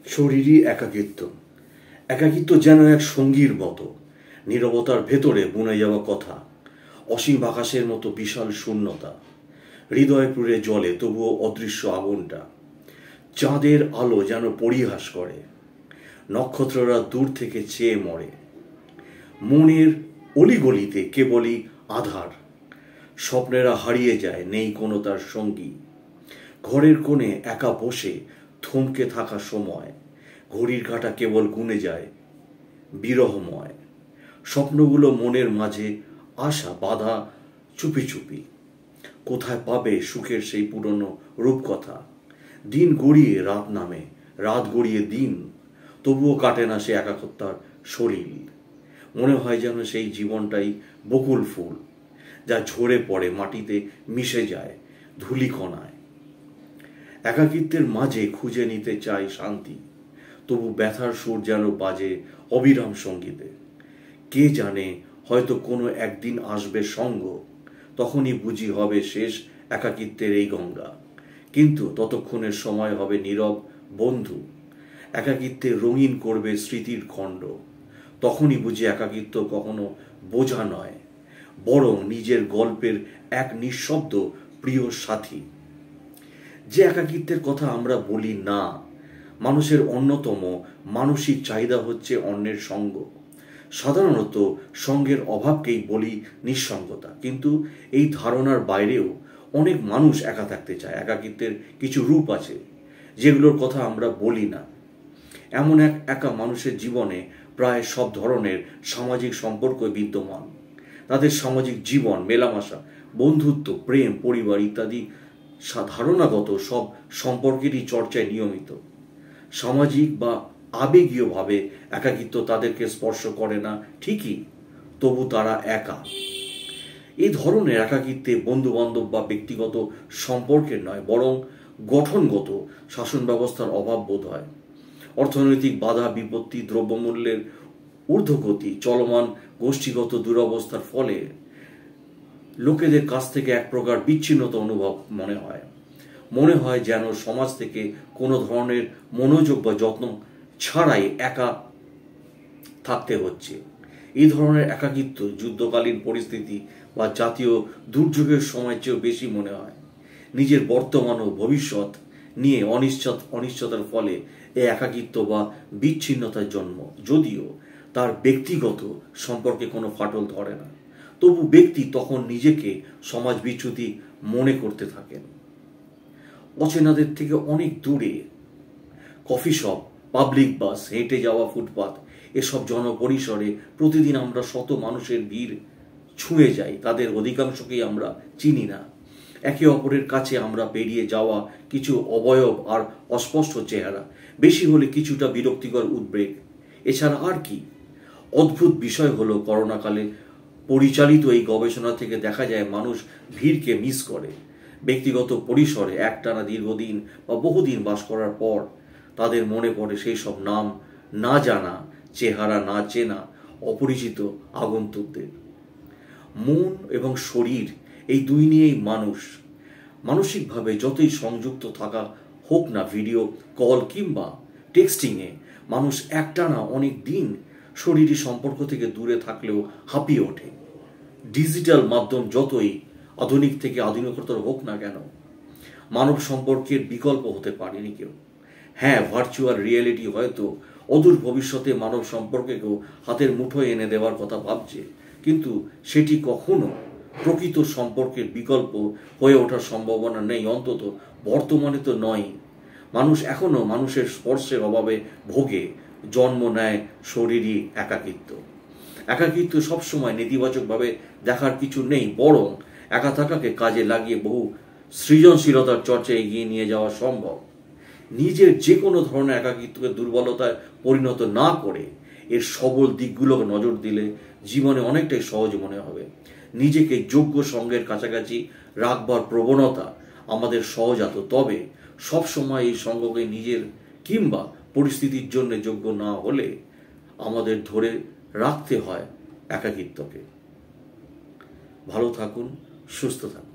শরীরই একাকিত্ব। একাকিত্ব যেন এক সঙ্গীর মতো, নীরবতার ভেতরে বুনে যাওয়া কথা, অসীম আকাশের মতো বিশাল শূন্যতা, হৃদয় পুড়ে জ্বলে তবুও অদৃশ্য আগুনটা। চাঁদের আলো যেন পরিহাস করে, নক্ষত্ররা দূর থেকে চেয়ে মরে। মনের অলিগলিতে কেবলই আধার, স্বপ্নেরা হারিয়ে যায়, নেই কোনো তার সঙ্গী। ঘরের কোণে একা বসে থমকে থাকা সময়, ঘড়ির কাঁটা কেবল গুনে যায় বিরহময়। স্বপ্নগুলো মনের মাঝে আশা বাঁধা চুপি চুপি, কোথায় পাবে সুখের সেই পুরনো রূপকথা। দিন গড়িয়ে রাত নামে, রাত গড়িয়ে দিন, তবুও কাটে না সে একাকিত্বের শরীর। মনে হয় যেন সেই জীবনটাই বকুল ফুল, যা ঝরে পড়ে মাটিতে মিশে যায় ধূলিকণায়। একাকিত্বের মাঝে খুঁজে নিতে চাই শান্তি, তবু ব্যথার সুর যেন বাজে অবিরাম সঙ্গীতে। কে জানে, হয়তো কোনো একদিন আসবে সঙ্গ, তখনই বুঝি হবে শেষ একাকিত্বের এই গঙ্গা। কিন্তু ততক্ষণের সময় হবে নীরব বন্ধু, একাকিত্বের রঙিন করবে স্মৃতির খণ্ড। তখনই বুঝি একাকিত্ব কখনো বোঝা নয়, বরং নিজের গল্পের এক নিঃশব্দ প্রিয় সাথী। যে একাকিত্বের কথা আমরা বলি না, মানুষের অন্যতম মানসিক চাহিদা হচ্ছে অন্যের সঙ্গ। সাধারণত সঙ্গের অভাবকেই বলি নিঃসঙ্গতা, কিন্তু এই ধারণার বাইরেও অনেক মানুষ একা থাকতে চায়। একাকিত্বের কিছু রূপ আছে যেগুলোর কথা আমরা বলি না। এমন এক একা মানুষের জীবনে প্রায় সব ধরনের সামাজিক সম্পর্ক বিদ্যমান। তাদের সামাজিক জীবন, মেলামেশা, বন্ধুত্ব, প্রেম, পরিবার ইত্যাদি ধারণাগত সব সম্পর্কেরই চর্চায় নিয়মিত। সামাজিক বা আবেগীয়ভাবে একাকিত্ব তাদেরকে স্পর্শ করে না ঠিকই, তবু তারা একা। এই ধরনের একাকিত্বে বন্ধু বান্ধব বা ব্যক্তিগত সম্পর্কের নয়, বরং গঠনগত শাসন ব্যবস্থার অভাব বোধ হয়। অর্থনৈতিক বাধা বিপত্তি, দ্রব্যমূল্যের ঊর্ধ্বগতি, চলমান গোষ্ঠীগত দুরবস্থার ফলে লোকেদের কাছ থেকে এক প্রকার বিচ্ছিন্নতা অনুভব মনে হয় যেন সমাজ থেকে কোনো ধরনের মনোযোগ বা যত্ন ছাড়াই একা থাকতে হচ্ছে। এই ধরনের একাকিত্ব যুদ্ধকালীন পরিস্থিতি বা জাতীয় দুর্যোগের সময় চেয়েও বেশি মনে হয়। নিজের বর্তমান ও ভবিষ্যৎ নিয়ে অনিশ্চয়তার ফলে এই একাকিত্ব বা বিচ্ছিন্নতার জন্ম। যদিও তার ব্যক্তিগত সম্পর্কে কোনো ফাটল ধরে না, তবু ব্যক্তি তখন নিজেকে সমাজ বিচ্যুতি মনে করতে থাকেন। অচেনাদের থেকে অনেক দূরে কফি শপ, পাবলিক বাস, হেঁটে যাওয়া ফুটপাত, এসব জনপরিসরে প্রতিদিন আমরা শত মানুষের ভিড় ছুঁয়ে যাই। তাদের অধিকাংশকেই আমরা চিনি না। একে অপরের কাছে আমরা পেরিয়ে যাওয়া কিছু অবয়ব আর অস্পষ্ট চেহারা, বেশি হলে কিছুটা বিরক্তিকর উদ্বেগ, এছাড়া আর কি। অদ্ভুত বিষয় হলো, করোনাকালে পরিচালিত এই গবেষণা থেকে দেখা যায় মানুষ ভিড়কে মিস করে। ব্যক্তিগত পরিসরে একটানা দীর্ঘদিন বা বহুদিন বাস করার পর তাদের মনে পড়ে সেই সব নাম না জানা, চেহারা না চেনা, অপরিচিত আগন্তুকদের। মন এবং শরীর এই দুই নিয়েই মানসিকভাবে যতই সংযুক্ত থাকা হোক না, ভিডিও কল কিংবা টেক্সটিংয়ে মানুষ একটানা অনেক দিন শরীরী সম্পর্ক থেকে দূরে থাকলেও হাঁপিয়ে ওঠে। ডিজিটাল মাধ্যম যতই আধুনিক থেকে আধুনিকতর হোক না কেন, মানব সম্পর্কের বিকল্প হতে পারেনি কেউ। হ্যাঁ, ভার্চুয়াল রিয়েলিটি হয়তো অদূর ভবিষ্যতে মানব সম্পর্ককেও হাতের মুঠোয় এনে দেওয়ার কথা ভাবছে, কিন্তু সেটি কখনো প্রকৃত সম্পর্কের বিকল্প হয়ে ওঠার সম্ভাবনা নেই, অন্তত বর্তমানে তো নয়। মানুষ এখনো মানুষের স্পর্শের অভাবে ভোগে, জন্ম নেয় শরীরী একাকিত্ব। একাকিত্ব সবসময় নেতিবাচকভাবে দেখার কিছু নেই, বরং একা থাকাকে কাজে লাগিয়ে বহু সৃজনশীলতার চর্চায় এগিয়ে নিয়ে যাওয়া সম্ভব। নিজের যে কোনো ধরনের একাকিত্বকে দুর্বলতায় পরিণত না করে এর সবল দিকগুলোকে নজর দিলে জীবনে অনেকটাই সহজ মনে হবে। নিজেকে যোগ্য সঙ্গের কাছাকাছি রাখবার প্রবণতা আমাদের সহজাত, তবে সবসময় এই সঙ্গকে নিজের কিংবা পরিস্থিতির জন্য যোগ্য না হলে আমাদের ধরে রাখতে হয় একাকিত্বকে। ভালো থাকুন, সুস্থ থাকুন।